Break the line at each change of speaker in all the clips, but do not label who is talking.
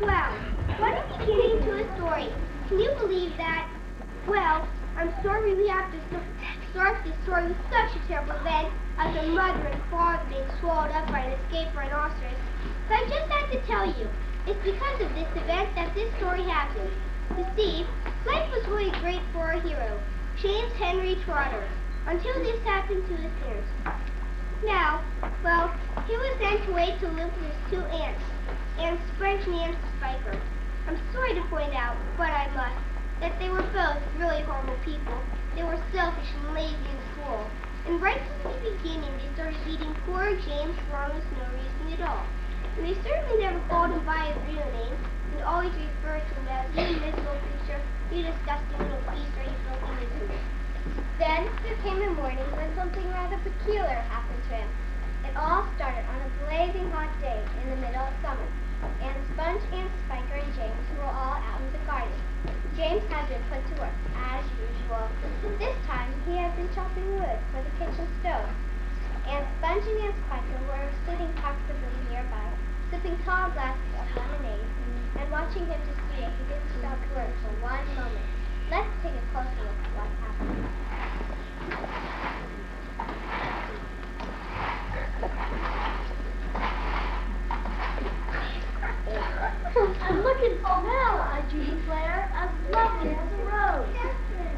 Well, what a beginning to a story. Can you believe that? Well, I'm sorry we have to start this story with such a terrible event as a mother and father being swallowed up by an escaped rhinoceros. But I just have to tell you, it's because of this event that this story happened. You see, life was really great for our hero, James Henry Trotter, until this happened to his parents. Now, well, he was sent away to live with his two aunts, Aunt Sponge and Aunt Spiker. I'm sorry to point out, but I must, that they were both really horrible people. They were selfish and lazy and cruel. And right from the beginning, they started beating poor James for almost no reason at all. And they certainly never called him by his real name, and always referred to him as, "You miserable creature, you disgusting little beast, or you filthy miserable." Then there came a morning when something rather peculiar happened to him. It all started on a blazing hot day in the middle of summer. Aunt Sponge, Aunt Spiker, and James were all out in the garden. James had been put to work, as usual. This time he had been chopping wood for the kitchen stove. Aunt Sponge and Aunt Spiker were sitting comfortably nearby, sipping tall glasses of lemonade, and watching him to see if he didn't stop work for one moment. Let's take a closer look at what happened.
And look and smell, I do declare, as lovely as a rose.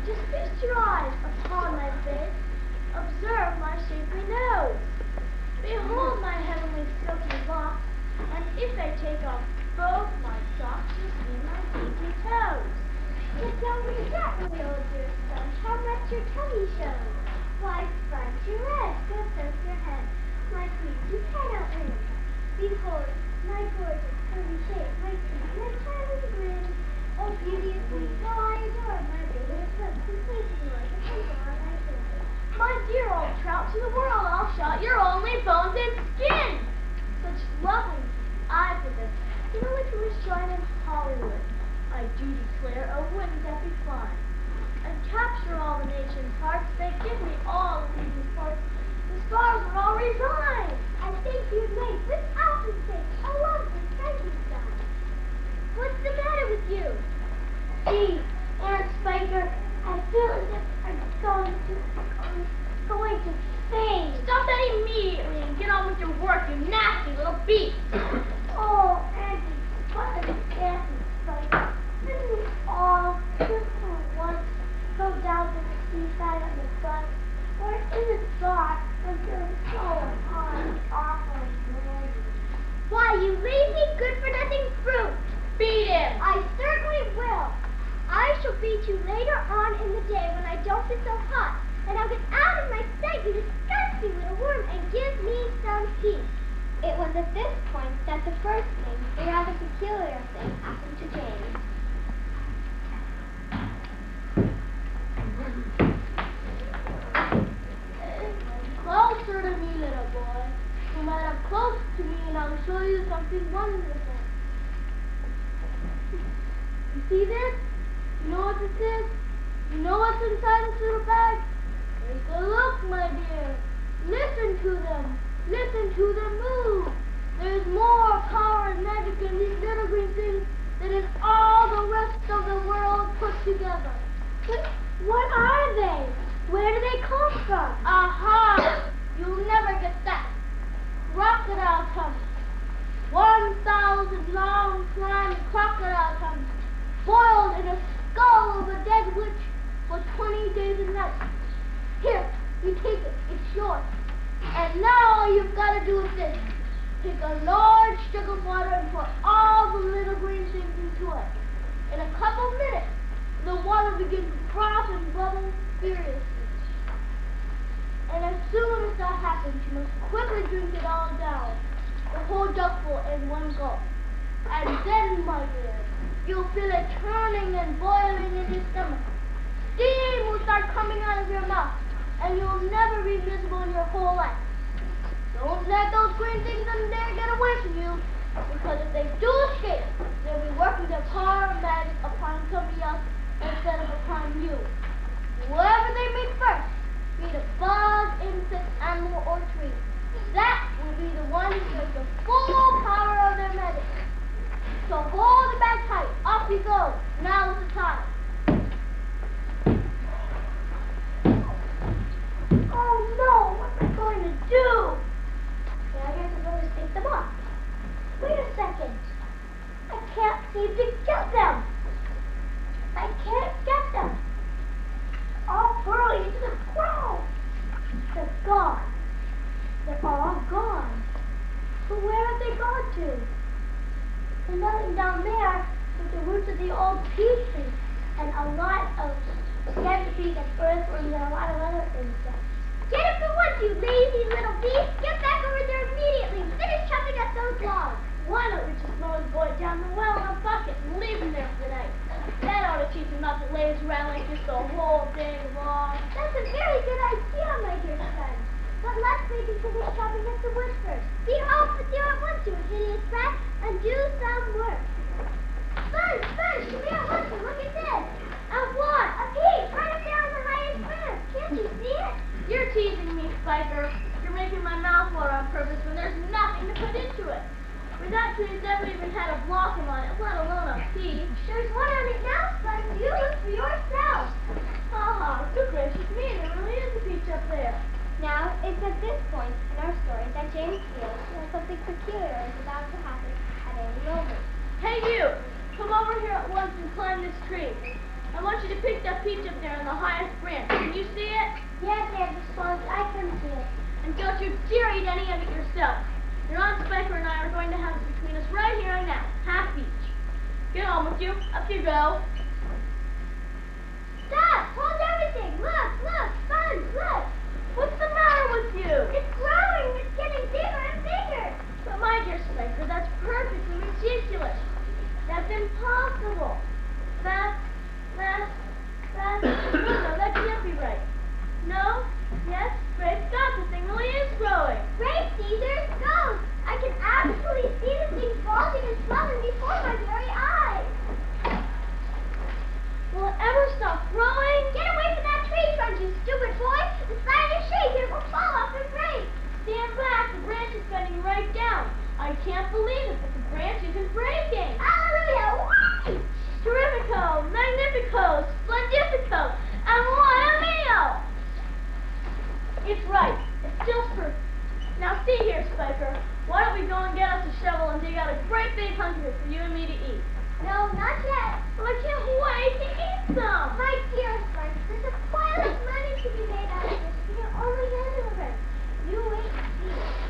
Just feast your eyes upon my face, observe my shapely nose. Behold my heavenly silky locks, and if I take off both my socks, you'll see my dainty toes. But don't forget, my old dear Sponge, how much your tummy shows. Why, Sponge, you're red, go soak your head. My sweet, you cannot win. Behold, my gorgeous curvy shape, my teeth, my charming grin. Oh, beauty is sweet, how I adore my baby's lips, completely like a twinkle on my chin. My dear old trout, to the world I'll shout, you're only bones and skin. Such lovely I possess. You know which was shine in Hollywood. I do declare, oh, wouldn't that be fine? I'd capture all the nation's hearts, they'd give me all the leading parts. The stars would all resign. I think you'd make, without mistake, a lovely Frankenstein. What's the matter with you? Gee, Aunt Spiker, I feel as if I'm going to faint. Stop that immediately and get on with your work, you nasty little beast. Oh, Auntie, what a nasty Spiker. Didn't we all, just for once, go down to the seaside on the bus? Or is it dark until it's so hot and awful and gloomy? Why, you lazy, good-for-nothing brute! Beat him! I certainly will. I shall beat you later on in the day when I don't feel so hot, and I'll get out of my sight, you disgusting little worm, and give me some peace. It was at this point that the first thing, the rather peculiar thing, happened to James. Closer to me, little boy. Come right up close to me and I'll show you something wonderful. You see this? You know what this is? You know what's inside this little bag? Take a look, my dear. Listen to them. Listen to them move. There's more power and magic in these little green things than in all the rest of the world put together. But what are they? Where do they come from? Aha! You'll never get that. Crocodile tongues. 1,000 long, slimy crocodile tongues, boiled in a skull of a dead witch for 20 days and nights. Here, you take it. It's yours. And now all you've got to do is this. Take a large jug of water and pour all the little green things into it. In a couple minutes, the water begins to froth and bubble furiously. And as soon as that happens, you must quickly drink it all down, the whole jugful in one gulp. And then, my dear, you'll feel it turning and boiling in your stomach. Steam will start coming out of your mouth, and you'll never be miserable in your whole life. Don't let those green things in there get away from you, because if they do escape, they'll be working their power and magic upon somebody else instead of upon you. Whoever they meet first, be it a bug, insect, animal, or tree, that will be the one who has the full power of their magic. So hold he goes. Now's the time. Oh no, what am I going to do? Yeah, I guess I'll just take them off. Wait a second. I can't seem to get them. I can't get them. All burrowing into the ground. They're gone. They're all gone. But where have they gone to? There's nothing down there but the roots of the old peach tree and a lot of centipedes and earthworms and a lot of other insects.
Get up at once, you lazy little beast! Get back over there immediately! Finish chopping up those logs!
Why don't we just throw his boy down the well in a bucket and leave him there for the night? That ought to teach him not to laze around like this the whole day long.
That's a very good idea, my dear son. But let's wait and finish chopping up the wood first. Be off with you at once, you hideous brat, and do some work. Buzz, come here, look at this.
And what?
A peach right up there on the highest branch. Can't you see it?
You're teasing me, Spiker. You're making my mouth water on purpose when there's nothing to put into it. For that tree's never even had a blossom on it, let alone a peach.
There's one on it now, son. You look for yourself.
Good gracious me, there really is a peach up there.
Now, it's at this point in our story that James feels that something peculiar is about to happen at any moment.
Hey you! Come over here at once and climb this tree. I want you to pick that peach up there on the highest branch. Can you see it?
Yes, Aunt Sponge, I can see it.
And don't you dare eat any of it yourself. Your Aunt Spiker and I are going to have it between us right here and now. Half each. Get on with you. Up you go.
Stop! Hold everything! Look! Sponge, look!
What's the matter with you?
It's growing! It's getting bigger and bigger!
But my dear Spiker, that's perfectly ridiculous. That's impossible. No, that can't be right. No? Yes? Great Scott, the thing really is growing.
Great Caesar, go! I can actually see the thing bulging and swelling before my very eyes!
Will it ever stop growing?
Get away from that tree trunk, you stupid boy! The sign is shaking, it will fall off and break!
Stand back, the branch is bending right down. I can't believe it, but the branch isn't breaking.
Hallelujah! Whee!
Terrifico, magnifico, splendifico, and what a meal! It's right. It's just perfect. Now see here, Spiker. Why don't we go and get us a shovel and dig out a great big hunk of it for you and me to eat?
No, not yet.
Well, I can't wait to eat some.
My dear Sponge, there's a pile of money to be made out of this. We can only handle it. You wait and see.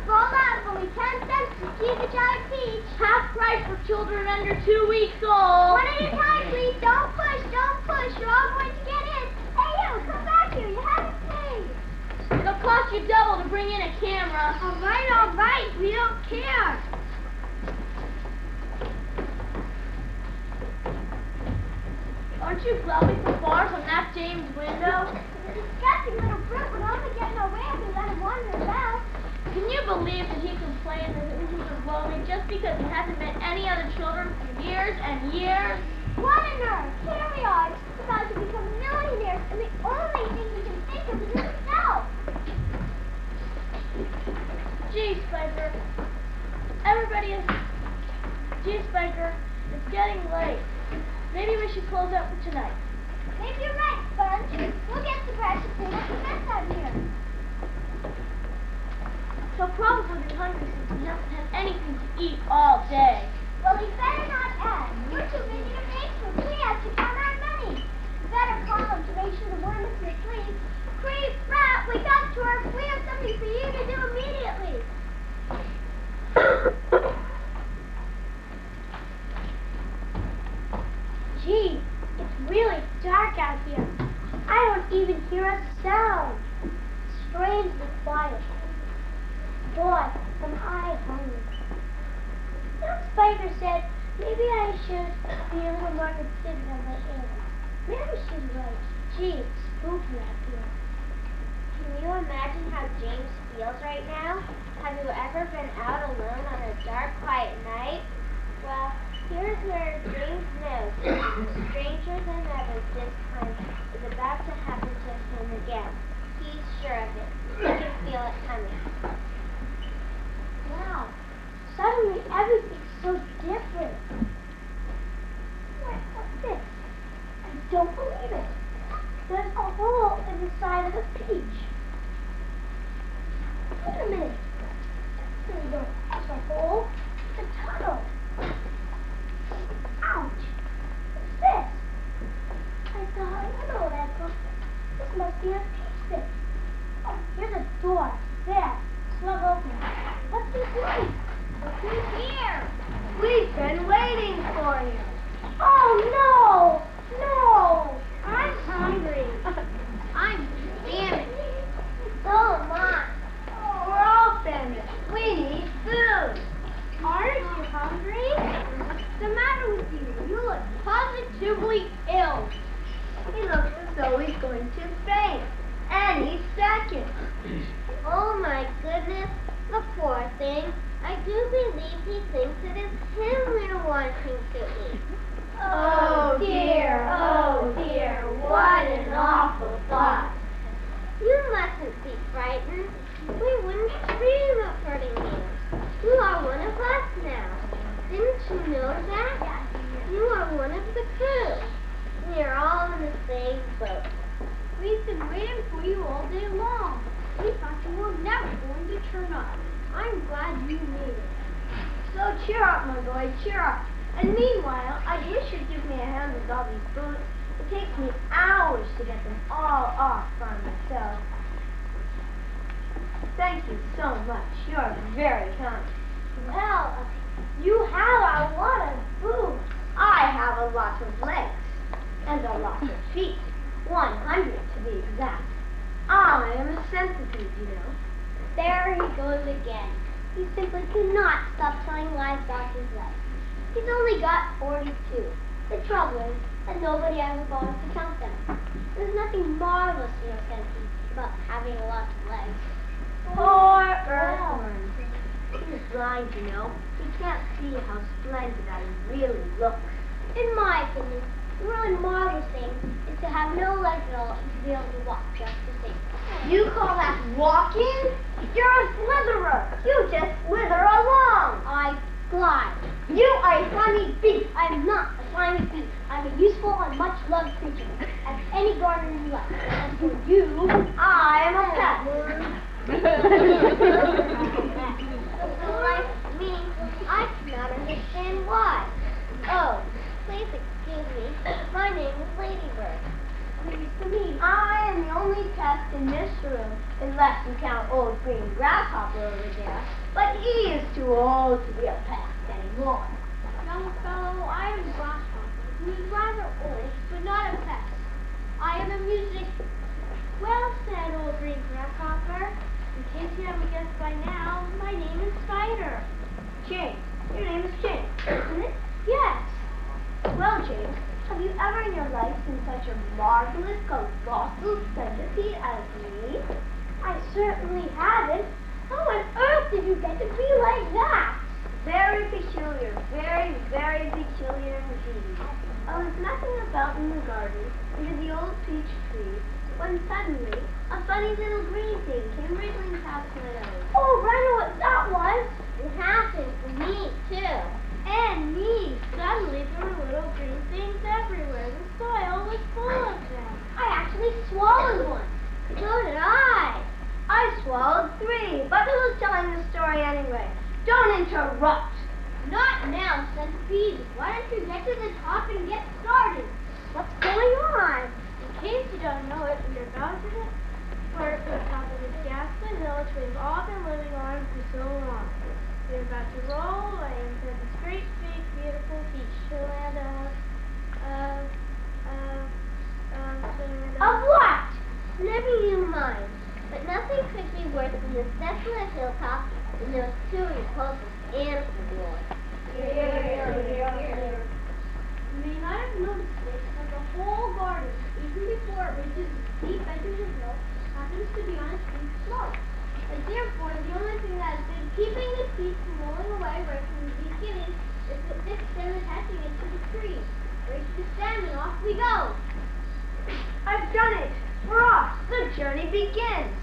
Roll up, only 10 cents to see the giant peach.
Half price for children under 2 weeks old.
One at a time, please. Don't push. You're all going to get in. Hey, you, come back here. You haven't paid.
It'll cost you double to bring in a camera.
All right. We don't care.
Aren't you glowing for bars on that James window?
The disgusting little brute would only get in our way if we let him wander about.
Can you believe that he complained that he was lonely just because he hasn't met any other children for years and years?
What a nerve! Here we are, just about to become millionaires, and the only thing we can think of is himself.
Gee, Spiker. Gee, Spiker, it's getting late. Maybe we should close up for tonight.
Maybe you're right, Sponge. We'll get the grass to clean up the mess out here.
He'll probably be hungry since he hasn't had anything to eat all day.
Well, he better not ask. We're too busy to make food. We have to count our money. Better call him to make sure the worm isn't asleep. Creep, rat, wake up, Twerp. We have something for you to do immediately. Gee, it's really dark out here. I don't even hear a sound. Strangely quiet. Boy, am I hungry. Little Spiker said maybe I should be a little more considerate of my animals. Maybe she's right. Gee, it's spooky out here. Can you imagine how James feels right now? Have you ever been out alone on a
Here's where James knows, stranger than ever this time, is about to happen to him again. He's sure of it. He can feel it coming. Wow. Suddenly everything's so different. What's this? I don't believe it. There's a hole in the side of the peach. Wait a minute. There you go. That's a hole. It's a tunnel. Ouch. What's this? I thought I know that book. This must be a peach stick. Oh, here's a door. There. Slug open. What's this like? Who's here?
We've been waiting for you.
Oh, no! No! I'm hungry.
I'm famished.
So am I.
Oh, we're all famished. We need food.
Aren't you hungry?
What's the matter with you? You look positively ill. He looks as though he's going to faint any second.
Oh, my goodness. The poor thing. I do believe he thinks it is him we're wanting to eat.
Oh dear, what an awful thought.
You mustn't be frightened. We wouldn't dream of hurting you. You are one of us now. Didn't you know that? You are one of the crew. We are all in the same boat.
We've been waiting for you all day long. We thought you were never going to turn up. I'm glad you made it. So cheer up, my boy, cheer up. And meanwhile, I wish you'd give me a hand with all these boots. It takes me hours to get them all off by myself. Thank you so much. You're very kind.
Well, you have a lot of boots.
I have a lot of legs and a lot of feet. 100 to be exact. I am a centipede, you know.
There he goes again. He simply cannot stop telling lies about his legs. He's only got 42. The trouble is that nobody ever bothers to count them. There's nothing marvelous in your centipede about having a lot of legs.
Poor earthworm. He's blind, you know. He can't see how splendid I really look.
In my opinion, the really marvelous thing is to have no legs at all and to be able to walk just the same.
You call that walking? You're a slitherer. You just slither along.
I glide.
You are a slimy beast.
I'm not a slimy beast. I'm a useful and much-loved creature, as any gardener you like. And for you,
I am a pet.
Like me, I cannot understand why. Oh, please excuse me. My name is Ladybird. Pleased to meet you.
I am the only pest in this room, unless you count old green grasshopper over there. But he is too old to be a pest anymore.
Young fellow, I am Grasshopper, who is rather old, but not a pest. I am a music. Well said, old green grasshopper. In case you haven't guessed by now, my name is Spider.
James. Your name is James, isn't it?
Yes.
Well, James, have you ever in your life seen such a marvelous, colossal centipede as me?
I certainly haven't. How on earth did you get to be like that?
Very peculiar, very, very peculiar indeed. I was messing about in the garden under the old peach tree when suddenly a funny little green thing came wriggling past my nose.
Oh, I know what that was. It happened to me, too.
And me.
Suddenly there were little green things everywhere. The soil was full of them. I actually swallowed one. So did I.
I swallowed 3, but who's telling the story anyway? Don't interrupt.
Not now, centipede. Why don't you get to the top and get started? What's going on? In case you don't know it, we're about to flirt to the top of this ghastly hill which we've all been living on for so long. We're about to roll away into this great, big, beautiful beach to land
Of what?
Never you mind. But nothing could be worse than this desolate hilltop and those 2 repulsive ants of yours.
You may not have noticed this, but the whole garden, even before it reaches the steep edge of the hill, happens to be on a steep slope. And therefore, the only thing that has been keeping the keeps rolling away right from the beginning. It's the thick stem attaching it to the tree. Raise the stem and off we go.
I've done it. We're off. The journey begins.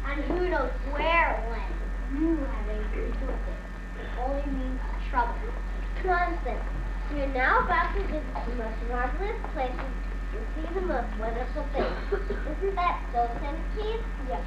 And who knows where or when. You have anything to do with it. It only means trouble. Nonsense. We are now about to visit the most marvelous places and see the most wonderful things. Isn't that so, Centipede? Yes.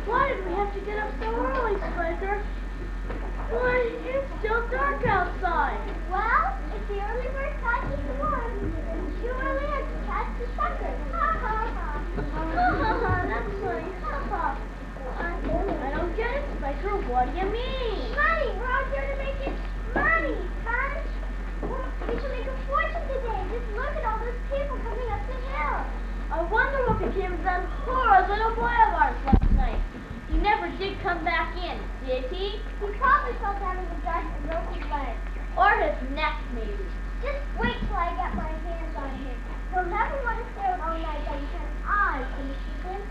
Why did we have to get up so early, Spencer? Why, it's still dark outside.
Well, if the early bird catches the worm, you early have to catch the sucker. Ha ha ha.
That's funny. I don't get it, Spencer. What do you mean?
Money! We're out here to make it money, Punch! We should make a fortune today. Just look at all those people coming up the hill.
I wonder what became of that poor little boy of ours last night. He never did come back in, did he?
He probably fell down in the dark and broke his leg.
Or his neck, maybe.
Just wait till I get my hands on him. He'll never want to stay out all night by the time I finish with him.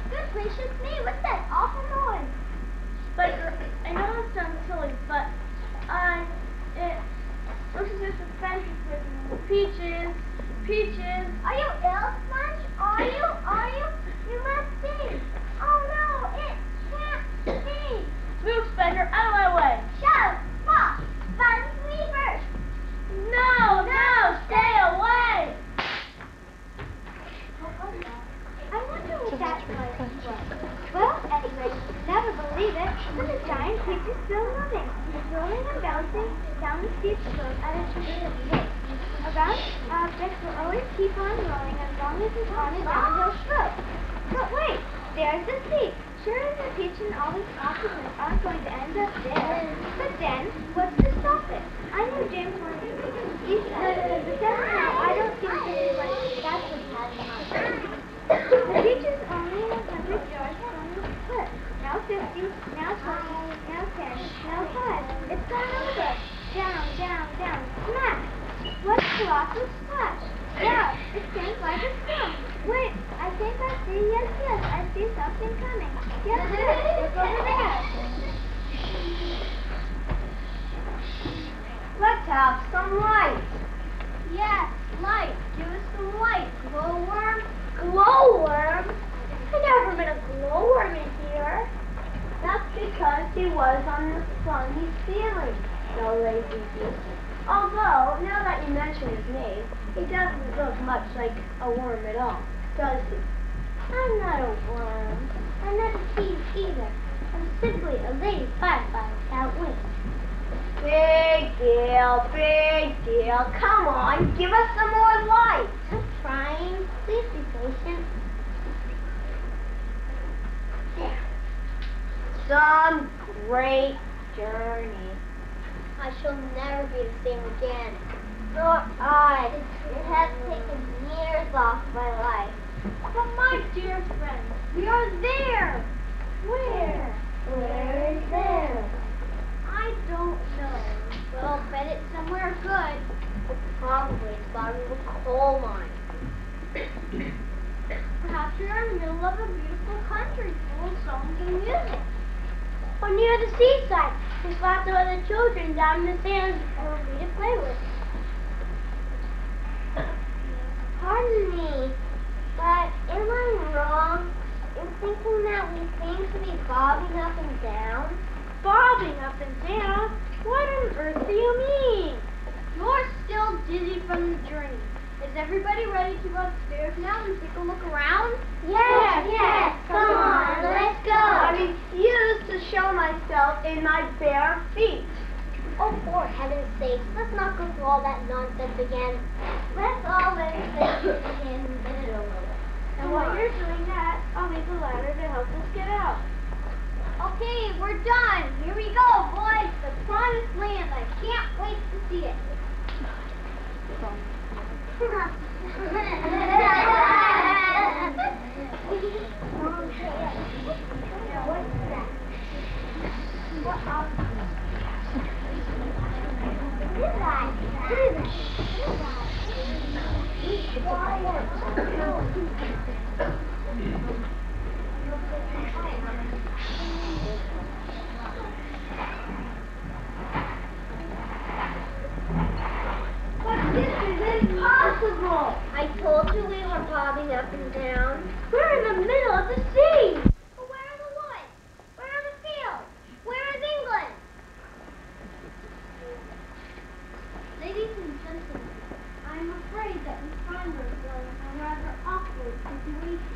Good gracious me, what's that awful noise?
Spencer, I know it sounds silly, but it looks as if the fence is with Peaches. Peaches.
Are you ill, Sponge? Are you? You must be. Oh no, it can't be.
Move, Spencer, out of my way.
Shove, pop, Sponge, Weaver.
No, stay away.
I wonder what that noise was. Well, anyway, never believe it, but the giant creature's still moving. It's rolling and bouncing down the steep slope at a tremendous pace. A round object will always keep on rolling as long as it's on a downhill slope. But wait, there's the seat. Sure as a peach and all its occupants aren't going to end up there. But then, what's to stop it? I know James wanted to be east side, but somehow I don't think that's what he had in mind. The beach is only 100 yards from the cliff. Now 50, now 20, now 10, now 5. It's gone over. Down, smash! What colossal splash! Wow, it seems like a stone. Wait, I think I see, yes, I see something coming. Yes, look over there.
Let's have some light.
Yes, light. Give us some light. Glowworm.
Glowworm? I've never been a glowworm in here. That's because he was on the sunny ceiling, the lazy beast. Although, now that you mention his name, he doesn't look much like a worm at all, does he?
I'm not a worm. I'm not a thief either. I'm simply a lady firefly without wings.
Big deal. Come on, give us some more light.
I'm trying. Please be patient. There.
Some great journey.
I shall never be the same again.
Nor I.
It has taken years off my life.
But my dear friend, we are there. Where?
Where is there?
I don't know.
Well, bet it's somewhere good. Probably it's bottom of a coal mine.
Perhaps we are in the middle of a beautiful country full of songs and music.
Or near the seaside. There's lots of other children down in the sands for me to play with. Pardon me, but am I wrong in thinking that we seem to be bobbing up and down?
Bobbing up and down? What on earth do you mean?
You're still dizzy from the journey. Is everybody ready to go upstairs now and take a look around?
Yes,
come on, let's go.
I refuse to show myself in my bare feet.
Oh, for heaven's sake, let's not go through all that nonsense again. Let's all let it begin and get it over with.
And while you're doing that, I'll make a ladder to help us get out.
Okay, we're done. Here we go, boys. The promised land. I can't wait to see it. I told you we were bobbing up and down.
We're in the middle of the sea.
But where are the woods? Where are the fields? Where is England?
Ladies and gentlemen, I'm afraid that we find ourselves in a rather awkward situation.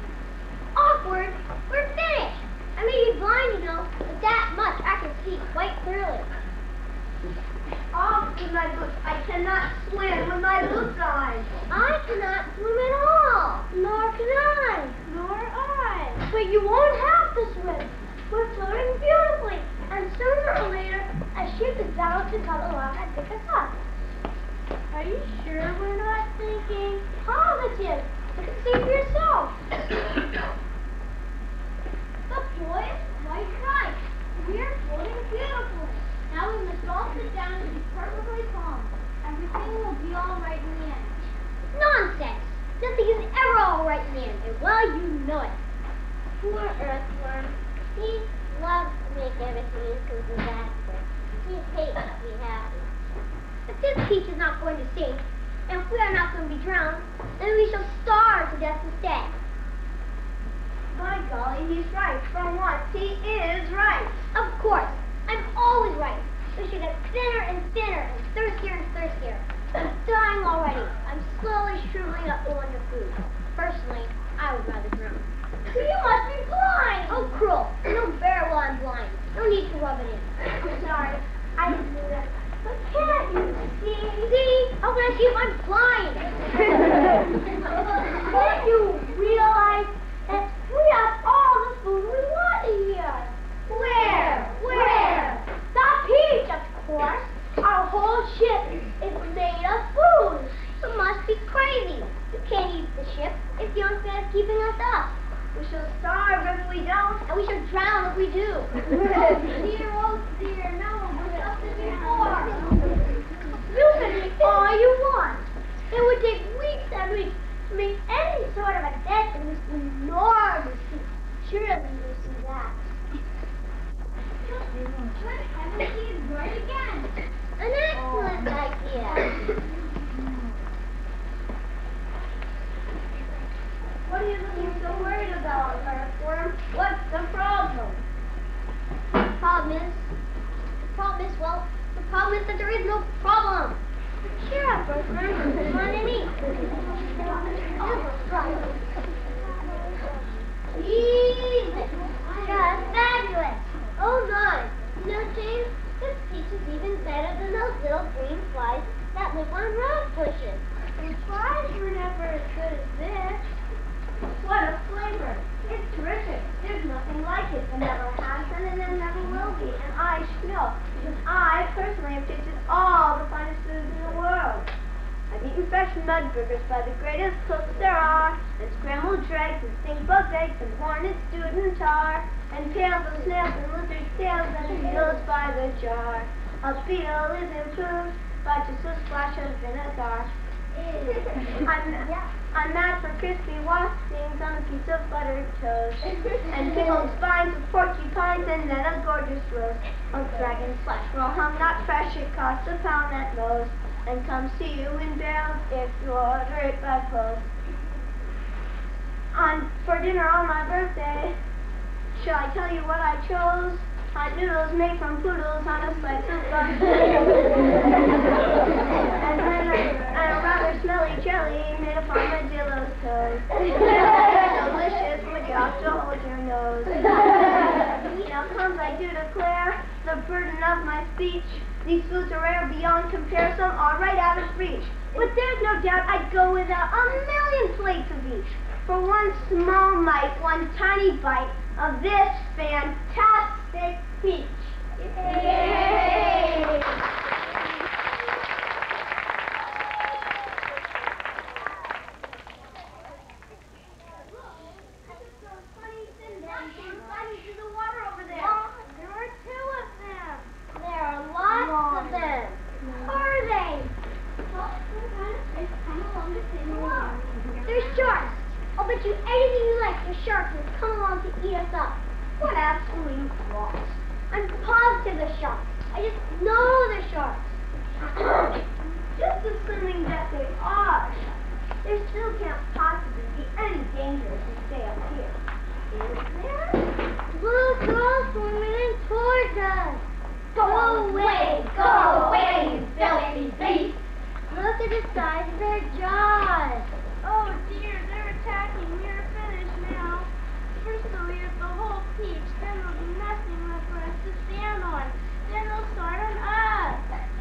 Awkward? We're finished. I may be blind, you know, but that much I can see quite clearly.
Off with my boots. I cannot swim with my boots on.
I cannot swim at all.
Nor can I. Nor I. But you won't have to swim. We're floating beautifully. And sooner or later, a ship is bound to come along and pick us up. Are you sure we're not thinking? Positive. You can see for yourself.
The boys quite right. We're floating beautifully. Now we must all sit down and be perfectly calm. Everything will be all right in the end. Nonsense! Nothing is ever all right in the end, and well, you know it. Poor earthworm. He loves to make everything into a disaster. He hates to be happy. If this peach is not going to sink, and if we are not going to be drowned, then we shall starve to death instead.
My golly, he's right. For once, he is right.
Of course. I'm always right. We should get thinner and thinner and thirstier and thirstier. I'm dying already. I'm slowly shriveling up to want of food. Personally, I would rather drown.
You must be blind.
Oh, cruel. I know very well I'm blind. No need to rub it in.
I'm sorry. I didn't do that. But can't you see?
See? How can I see if I'm blind?
Can't you realize that we have all the food we want here?
Where?
The peach, of course. Our whole ship is made of food.
You must be crazy. You can't eat the ship if the young man's keeping us up.
We shall starve if we don't.
And we shall drown if we do.
Dear, oh dear, no one was up to before. You can eat all you want. It would take weeks and weeks to make any sort of a dent in this enormous sea. Surely you see that.
Good heavens, he is right again. An excellent idea.
What are you looking so worried about, earthworm? What's the problem?
The problem is that there is no problem.
Cheer up, earthworm. Come on and eat.
Easy. Just fabulous. Oh my. You know, James, this peach is even better than those little green flies that live on rose bushes.
The flies were never as good as this. What a flavor. It's terrific. There's nothing like it. There never has been and there never will be. And I should know, because I personally have tasted all the finest foods in the world. I've eaten fresh mud burgers by the greatest cooks there are, and scrambled eggs and stink bug eggs and hornet stewed in tar, and pails of snails and lizard tails and beetles by the jar. A beetle is improved by just a splash of vinegar. I'm mad for crispy washings on a piece of buttered toast, and pickled spines of porcupines, and then a gorgeous roast of dragon's flesh. Raw hung, not fresh, it costs £1 at most, and comes to you in barrels if you order it by post. For dinner on my birthday, shall I tell you what I chose? Hot noodles made from poodles on a slice of bun. And then a rather smelly jelly made of armadillo's toes. Delicious, would you have to hold your nose? Now comes, I do declare, the burden of my speech. These foods are rare beyond compare, some are right out of reach. But there's no doubt I'd go without a million plates of each.
for one small mite, one tiny bite of this fantastic peach. Yay! I'll bet you anything you like the sharks will come along to eat us up. What absolute rot. I'm positive they're sharks. I just know they're sharks. Just assuming that they are sharks, there still can't possibly be any danger if we stay up here. Is there? Little girls swimming in towards us. Go away, you filthy beast. Look at the size of their jaws.
Oh dear, they're attacking. We're finished now. First they'll eat the whole peach, then they'll be nothing left for us to stand on. Then they'll start on us.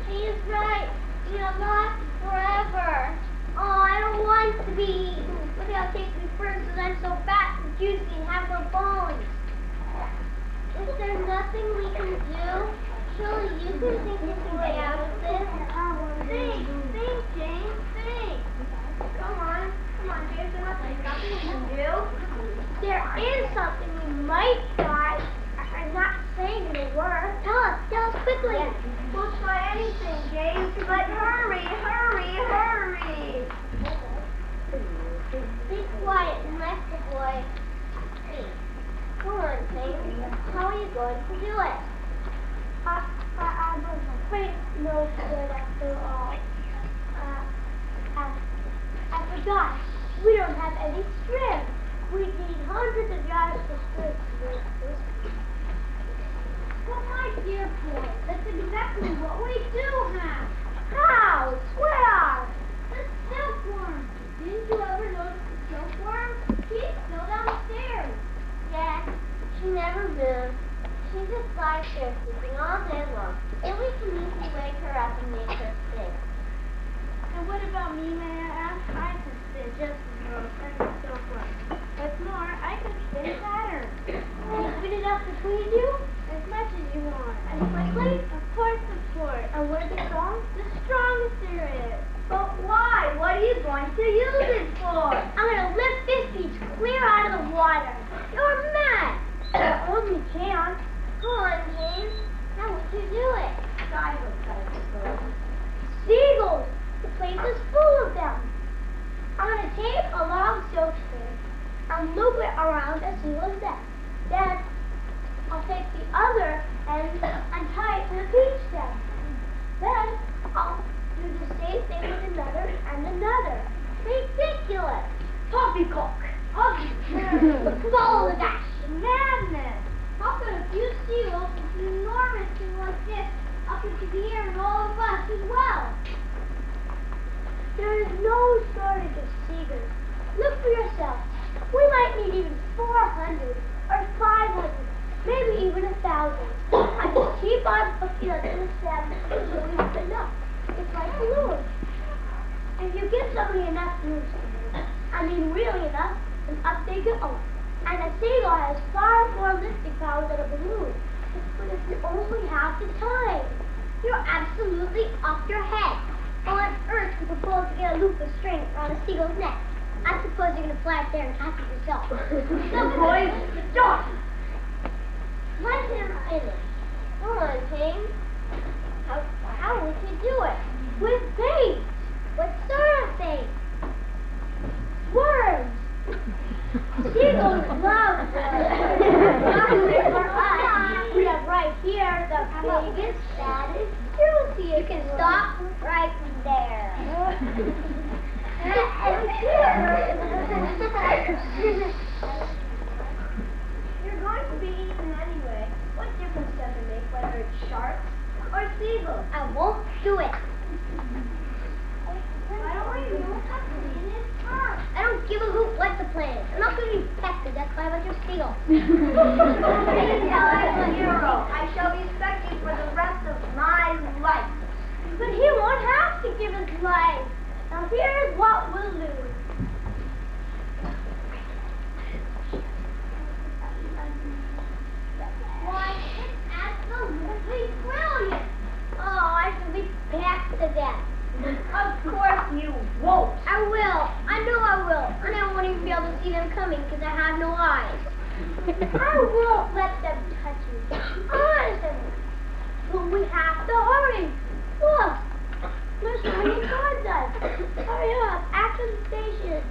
She's right. Eat a lot forever. Oh, I don't want to be eaten. Look how it takes me first because I'm so fat and juicy and have no bones. Is there nothing we can do? Surely you can think of a way out of this.
Think, James, think.
Come on, James, there's nothing we can do. There is something we might try. I'm not saying they were. Tell us quickly. We'll try anything, James, but hurry. Be quiet and let the boy speak. Come on, James. How are you going to do it? I was afraid no good after all. I forgot. We don't have any string. We need hundreds of yards of string to make this. But my dear boy, that's exactly what we do have. How? Where? The silkworm. Didn't you ever notice the silkworm? She's still downstairs. Yes, she never moves. She just lies there sleeping all day long. And we can easily wake her up and make her sing.
And what about me, may I ask? I can spin just as well as the silkworm. What's more, I can spin patterns.
Can you spin it up between you?
As much as you want.
And quickly?
Of course.
And what are the strong?
The strongest there is.
But why? What are you going to use it for? I'm going to lift this beach clear out of the water. You're mad. I only can. Go on, James. How would you do it? Seagulls. The place is full of them. I'm going to take a long silk string and loop it around a seagull's neck. Then I'll take the other end and tie it to the beach stem. Then I'll do the same thing with another and another. Ridiculous! Poppycock! Follow the dash! Madness! How could a few seagulls with an enormous thing like this up into the air and all of us as well? There is no shortage of seagulls. Look for yourself. We might need even 400 or 500, maybe even 1,000. I just keep on hooking onto the stem until we have enough. It's like balloons. If you give somebody enough balloons to move, I mean really enough, then up they go. And a seagull has far more lifting power than a balloon. But if you only have the time, you're absolutely off your head. How on earth you propose to get a loop of string around a seagull's neck? I suppose you're going to fly up there and catch it yourself. So boys, stop! Let him finish. Go on, James. How would you do it? With bait. What sort of bait? Worms. Seagulls love worms. Luckily for us, we have right here the biggest, fattest, juiciest. You can stop right there. You're going to be eaten anyway. What difference does it make whether it's sharks or seagulls? I won't do it. Why don't we do something in his first? I don't give a hoot what the plan is. I'm not going to be pestered. That's why I like your seagull. I shall respect you for the rest of my life. But he won't have to give his life. Now here's what we'll do.
I won't let them touch you. Honestly. But we have to hurry. Look. They're swinging towards us. Hurry up. After the station.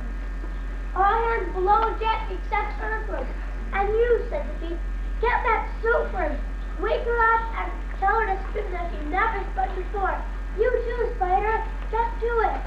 All hands below deck except surfers. And you, Centipede, get that super. Wake her up and tell her to spin like you never spun before. You too, Spider. Just do it.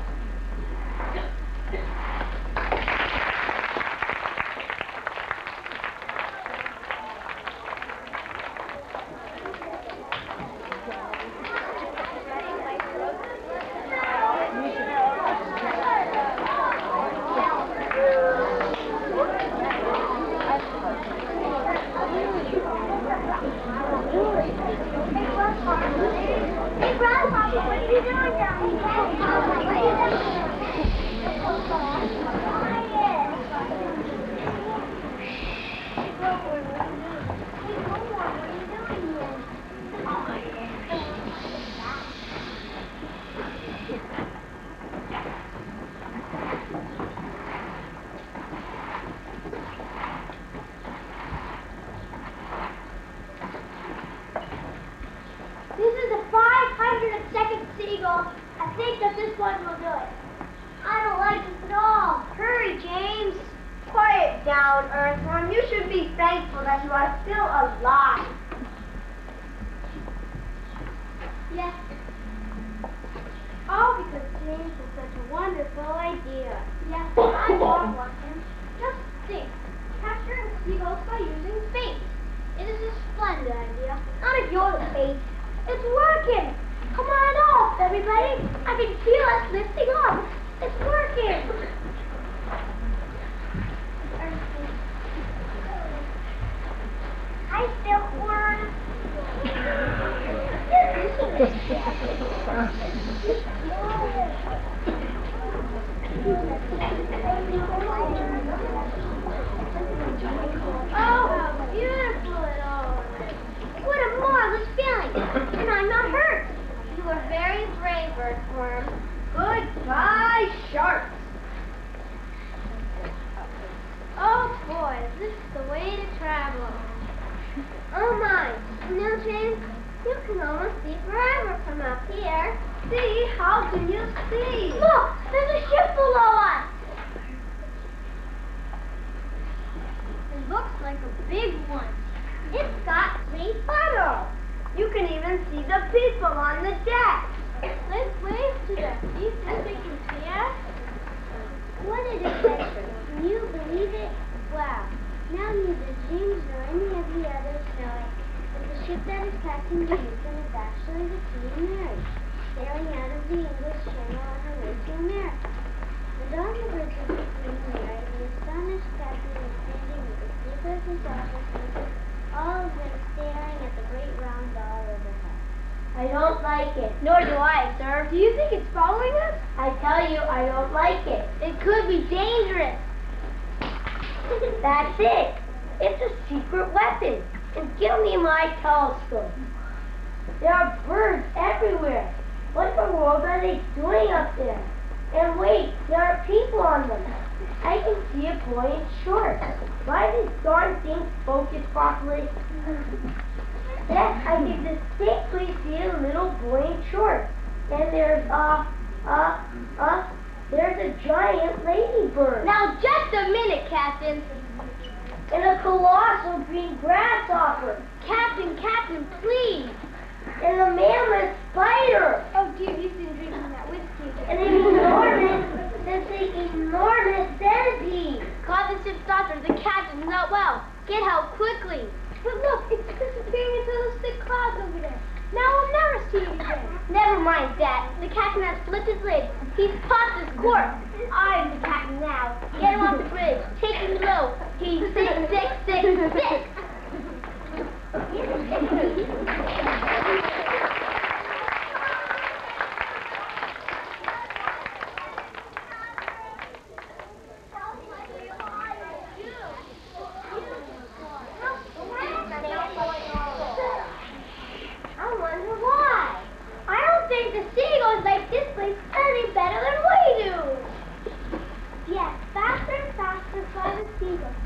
Yes, faster and faster fly the seagulls.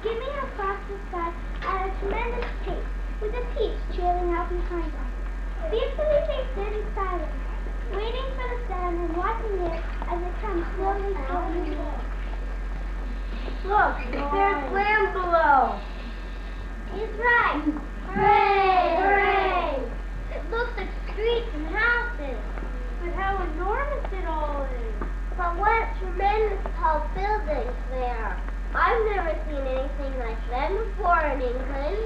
Give me a
across the sky at a tremendous pace, with a peach trailing out behind us. Fearfully they stood in silence, waiting for the sound and watching it as it comes slowly away.
Look, there's land below.
He's right. Hooray! Hooray! It looks like streets and houses.
But how enormous it all is.
But what tremendous tall buildings they are. I've never seen anything like them before in England.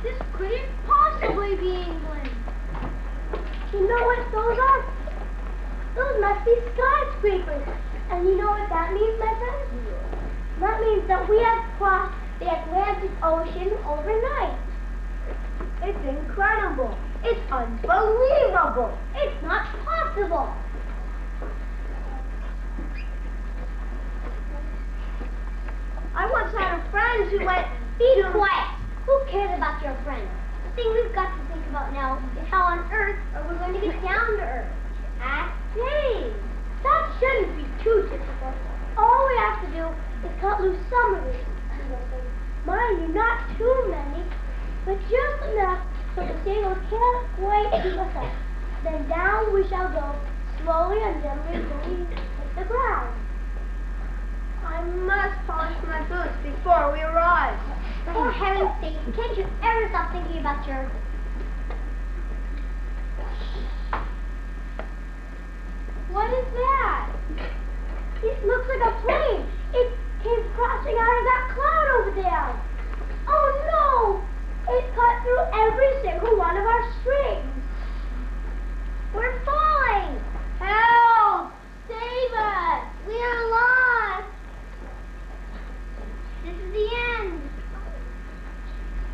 This couldn't possibly be England.
You know what those are? Those must be skyscrapers. And you know what that means, my friends? That means that we have crossed the Atlantic Ocean overnight.
It's incredible. It's unbelievable.
It's not possible.
I once had a friend who went...
Be quiet. Who cares about your friends? The thing we've got to think about now is how on earth are we going to get down to Earth? Ask James. That shouldn't be too difficult. All we have to do is cut loose some of these. Mind you, not too many, but just enough so the sailor can't quite keep us up. Then down we shall go, slowly and gently until we hit the ground.
I must polish my boots before we arrive.
For heaven's sake, can't you ever stop thinking about your...
What is that?
It looks like a plane. It came crashing out of that cloud over there. Oh no! It cut through every single one of our strings. We're falling.
Help! Save us!
We are lost. This is the end.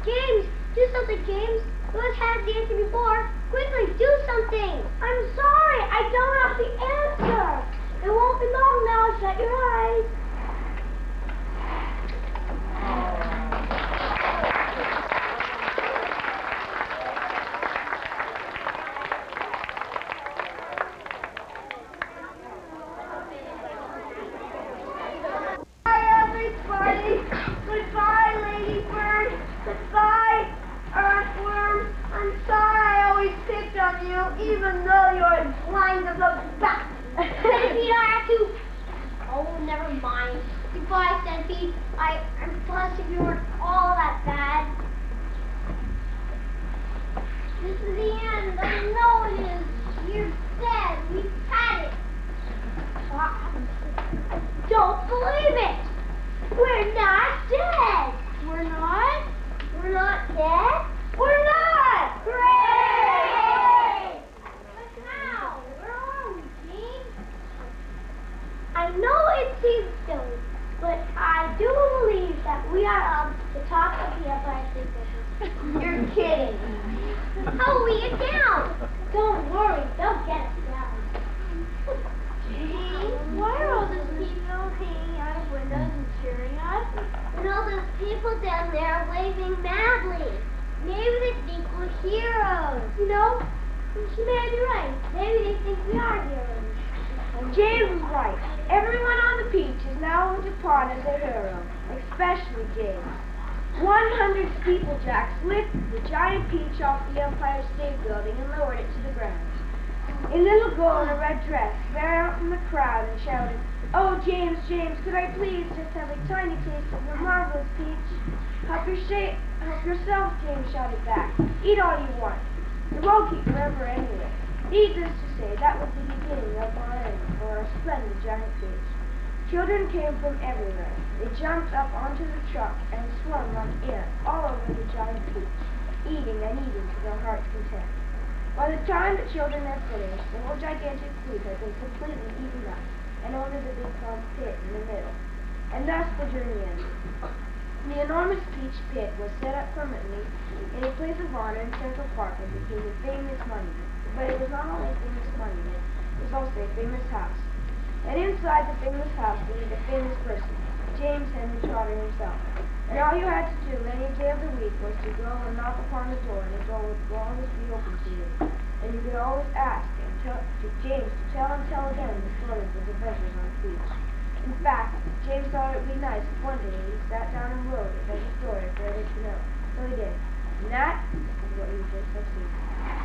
James, do something, James. You always had the answer before. Quickly, do something. I'm sorry, I don't have the answer. It won't be long now. Shut your eyes.
Bye, everybody. Goodbye, Ladybird. Goodbye, Earthworm. I'm sorry I always picked on you, even though you're as blind as a bat.
Centipede, I have to... Oh, never mind. Goodbye, Centipede. I'm positive you weren't all that bad. This is the end. I know it is. You're dead. We've had it. I don't believe it. We're not dead.
We're not?
We're not dead?
We're not!
Hooray! But how? Where are we, Gene? I know it seems silly, but I do believe that we are on the top of the Empire State Building.
You're kidding.
How will we get down? Don't worry, they'll get us down.
Gene, why are all those people hanging out of windows and cheering us?
And all those people down there are waving madly. Maybe they think we're heroes. You know, she may be right. Maybe they think we are heroes.
And James was right. Everyone on the beach is now looked upon as a hero, especially James. 100 steeplejacks lifted the giant peach off the Empire State Building and lowered it to the ground. A little girl in a red dress ran out from the crowd and shouted, "Oh, James, James, could I please just have a tiny taste of your marvelous peach?" Help yourself, James shouted back. "Eat all you want. It won't keep forever anyway." Needless to say, that was the beginning of our end for our splendid giant peach. Children came from everywhere. They jumped up onto the truck and swung like ants all over the giant peach, eating and eating to their heart's content. By the time the children had finished, the whole gigantic fruit had been completely eaten up, and only the big plum pit in the middle. And thus the journey ended. The enormous peach pit was set up permanently in a place of honor in Central Park and became a famous monument. But it was not only a famous monument, it was also a famous house. And inside the famous house lived a famous person, James Henry Trotter himself. And all you had to do any day of the week was to go and knock upon the door, and the door would always be open to you. And you could always ask to James to tell and tell again the story of his adventures on the beach. In fact, James thought it would be nice if one day he sat down and wrote it as a story for others to know. So he did. And that is what you just have seen.